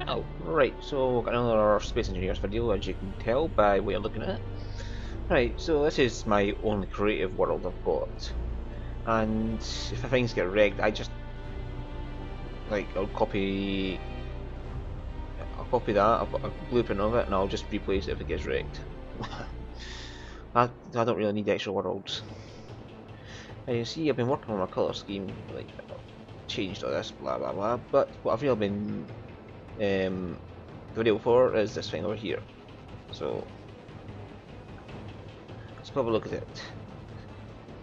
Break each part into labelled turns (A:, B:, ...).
A: Oh, right, so we've got another Space Engineers video, as you can tell by the way I'm looking at it. Right, so this is my only creative world I've got. And if things get wrecked, I just, I'll copy that, I've got a blueprint of it, and I'll just replace it if it gets wrecked. I don't really need extra worlds. Now you see, I've been working on my colour scheme, changed all this, blah blah blah, but what I've really been the video for is this thing over here. So let's have a look at it.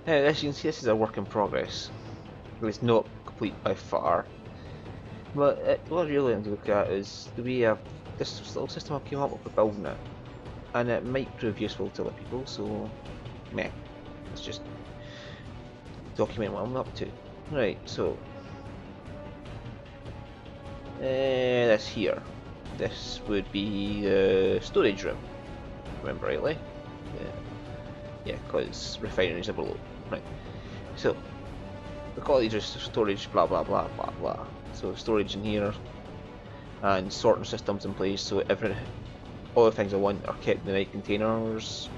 A: Now, as you can see, this is a work in progress. It's not complete by far, but what I really want to look at is, do we have this little system I came up with for building it, and it might prove useful to other people. So, meh, let's just document what I'm up to. Right, so this here, this would be the storage room. Remember rightly? Yeah, because refineries are below. Right. So the quality is storage, blah blah blah blah blah. So storage in here, and sorting systems in place so all the things I want are kept in the right containers.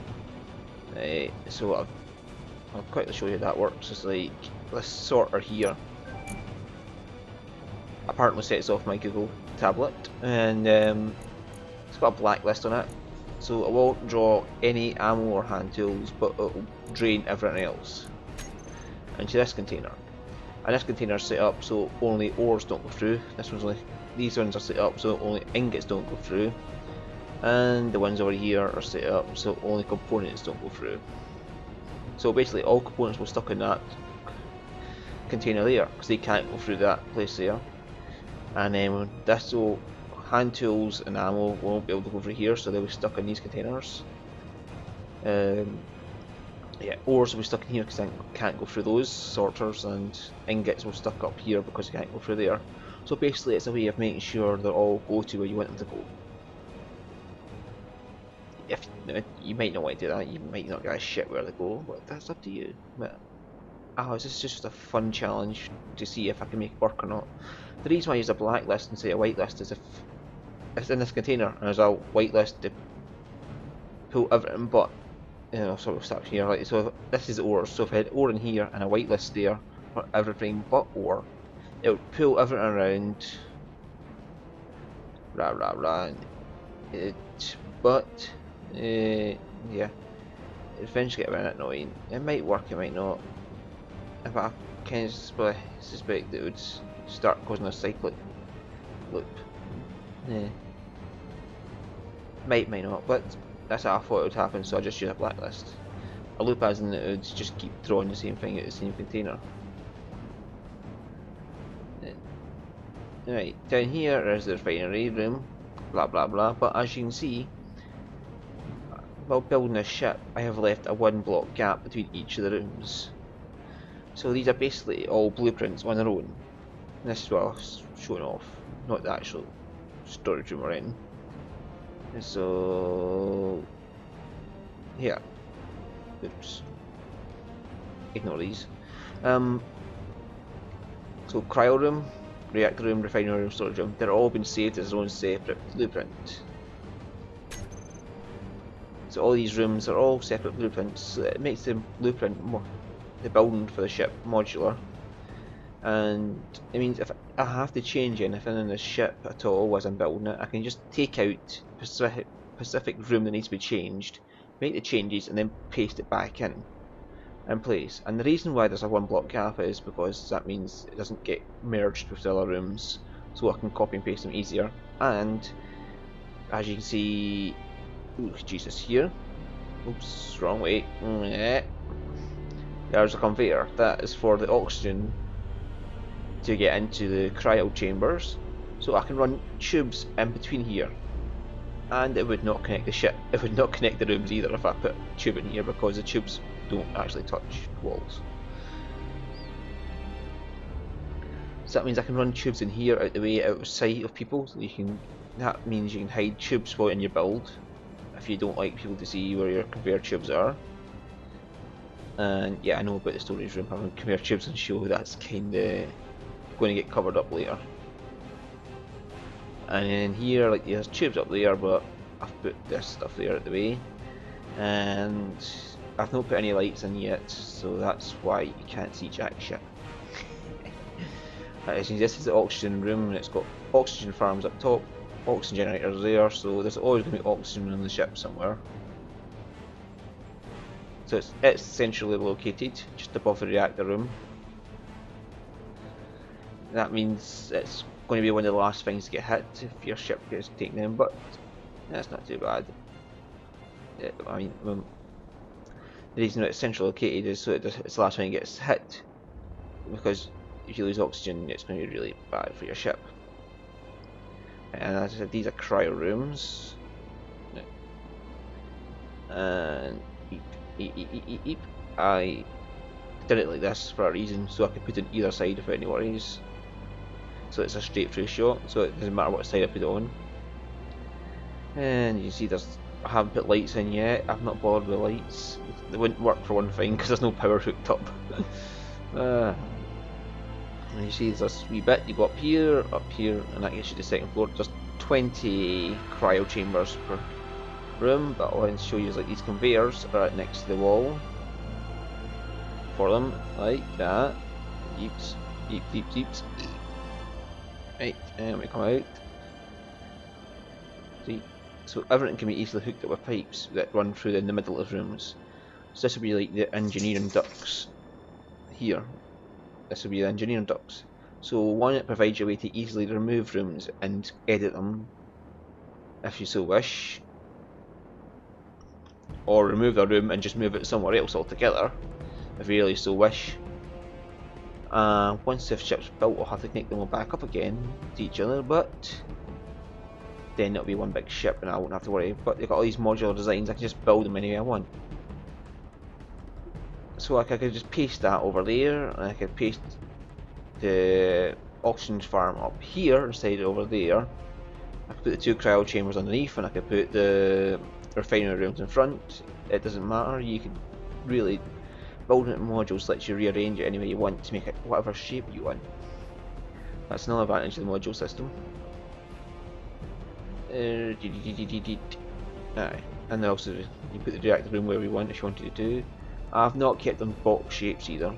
A: So I'll quickly show you how that works. It's like this sorter here apparently sets off my Google tablet, and it's got a blacklist on it. So it won't draw any ammo or hand tools, but it will drain everything else into this container. And this container is set up so only ores don't go through. These ones are set up so only ingots don't go through, and the ones over here are set up so only components don't go through. So basically, all components will stuck in that container there because they can't go through that place there. And then so hand tools and ammo won't be able to go through here, so they'll be stuck in these containers. Yeah, ores will be stuck in here because I can't go through those sorters, and ingots will stuck up here because you can't go through there. So basically, it's a way of making sure they all go to where you want them to go. If you might not want to do that, you might not get a shit where they go, but that's up to you. But this is just a fun challenge to see if I can make it work or not. The reason why I use a blacklist instead of a whitelist is if it's in this container and there's a whitelist to pull everything but, sort of stuff here. Like, so this is ore, so if I had ore in here and a whitelist there for everything but ore, it would pull everything around, rah rah rah. Yeah, it eventually get around annoying. It might work, it might not. If I kind of suspect that it would start causing a cyclic loop. Yeah. Might not, but that's how I thought it would happen, so I just use a blacklist. A loop as in it would just keep throwing the same thing at the same container. Right, down here is the refinery room, blah blah blah, but as you can see, while building this ship, I have left a 1 block gap between each of the rooms. So these are basically all blueprints on their own. And this is what I was showing off, not the actual storage room we're in. And so, yeah, oops, ignore these. So cryo room, reactor room, refinery room, storage room, they're all been saved as their own separate blueprint. So all these rooms are all separate blueprints, so it makes the blueprint the building for the ship modular, and it means if I have to change anything in the ship at all as I'm building it, I can just take out specific room that needs to be changed, make the changes, and then paste it back in place. And the reason why there's a 1 block gap is because that means it doesn't get merged with the other rooms, so I can copy and paste them easier. And as you can see, ooh, Jesus, here, oops, wrong way. There's a conveyor that is for the oxygen to get into the cryo chambers, so I can run tubes in between here, and it would not connect the ship. It would not connect the rooms either if I put a tube in here, because the tubes don't actually touch walls. So that means I can run tubes in here out the way, out of sight of people. So that means you can hide tubes while in your build if you don't like people to see where your conveyor tubes are. And yeah, I know about the storage room having conveyor tubes on show. That's kind of going to get covered up later. And then here, like there's tubes up there, but I've put this stuff there at the way, and I've not put any lights in yet, so that's why you can't see jack shit. As you see, this is the oxygen room, and it's got oxygen farms up top, oxygen generators there, so there's always going to be oxygen on the ship somewhere. So it's centrally located, just above the reactor room. That means it's going to be one of the last things to get hit if your ship gets taken in, but that's not too bad. I mean, the reason that it's centrally located is so it's the last thing it gets hit, because if you lose oxygen, it's going to be really bad for your ship. And as I said, these are cryo rooms. And I did it like this for a reason, so I could put it on either side without any worries. So it's a straight through shot, so it doesn't matter what side I put it on. And you see I haven't put lights in yet. I've not bothered with lights. They wouldn't work for one thing because there's no power hooked up. And you see there's this wee bit, you go up here, and that gets you to the second floor. There's 20 cryo chambers per room, but all I can show you is like these conveyors are right next to the wall for them, like that. Yeeps, yeep, yeep, yeeps. Right, and we come out. See, so everything can be easily hooked up with pipes that run through in the middle of rooms. So this will be like the engineering ducts here. This will be the engineering ducts. So one, it provides you a way to easily remove rooms and edit them if you so wish, or remove a room and just move it somewhere else altogether if you really so wish. Once the ship's built, we'll have to connect them all back up again to each other, but then it'll be one big ship and I won't have to worry. But they've got all these modular designs, I can just build them any way I want. So I could just paste that over there, and I could paste the oxygen farm up here instead of over there. I could put the 2 cryo chambers underneath, and I could put the refinery rooms in front. It doesn't matter, you can really build it in modules, let you rearrange it any way you want to make it whatever shape you want. That's another advantage of the module system. Aye. And then also you put the reactor room where we want if you wanted to do. I've not kept them box shapes either.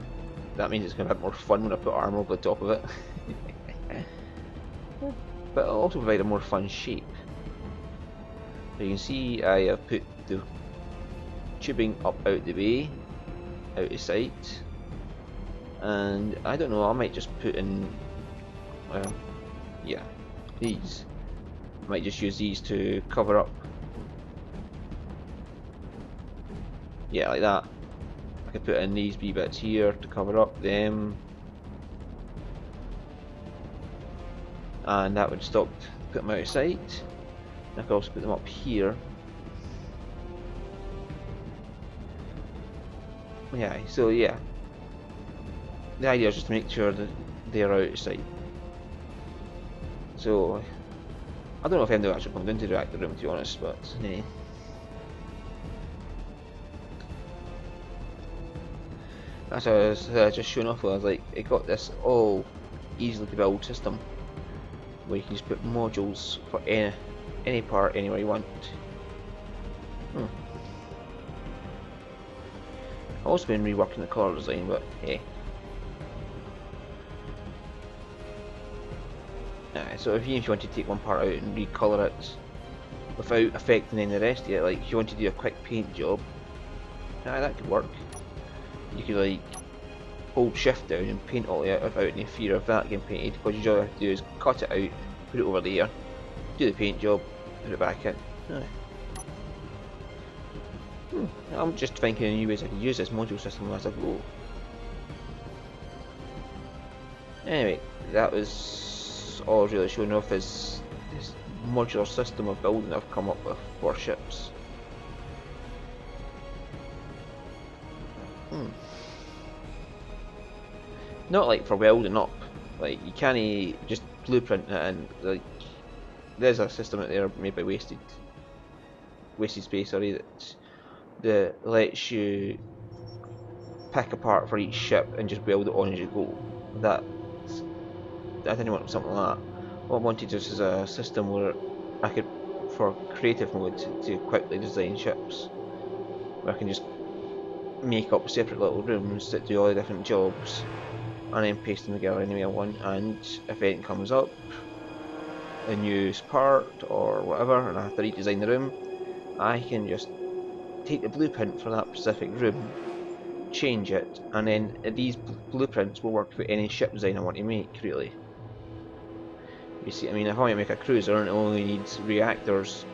A: That means it's going to be a bit more fun when I put armor over the top of it. But it'll also provide a more fun shape. So you can see I have put the tubing up out the way, out of sight, and I don't know, I might just put in, yeah, these. I might just use these to cover up. Yeah, like that. I could put in these wee bits here to cover up them, and that would stop, put them out of sight. I could also put them up here. Yeah, so yeah, the idea is just to make sure that they're out of sight. So I don't know if anyone actually comes into the reactor room, to be honest, but nah. That's what I was just showing off with. I was like, it got this all easily to build system where you can just put modules for any part anywhere you want. I've also been reworking the colour design, but hey. So if you want to take one part out and recolour it without affecting any of the rest of it, like if you want to do a quick paint job, that could work. You could like hold shift down and paint all it out without any fear of that getting painted, because all you have to do is cut it out, put it over there, do the paint job, put it back in. I'm just thinking of new ways I can use this module system as I go. Anyway, that was all I was really showing off, is this modular system of building I've come up with for ships. Not like for welding up, like you can't just blueprint it, and like there's a system out there made by Wasted Space, sorry, that lets you pick a part for each ship and just weld it on as you go. I didn't want something like that. What I wanted just is a system where I could, for creative mode, to quickly design ships, where I can just make up separate little rooms that do all the different jobs, and then paste them together any way I want. And if anything comes up, a new part or whatever, and I have to redesign the room, I can just take the blueprint for that specific room, change it, and then these blueprints will work for any ship design I want to make, really. You see, I mean, if I want to make a cruiser and it only needs reactors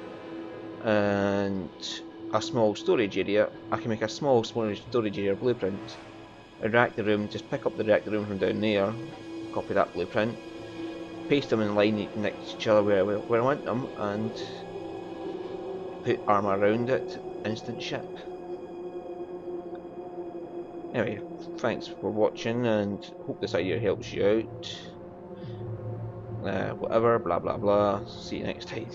A: and a small storage area, I can make a small storage area blueprint. A reactor room, just pick up the reactor room from down there, copy that blueprint, paste them in line next to each other where I want them, and put armour around it, instant ship. Anyway, thanks for watching and hope this idea helps you out. Whatever, blah blah blah. See you next time.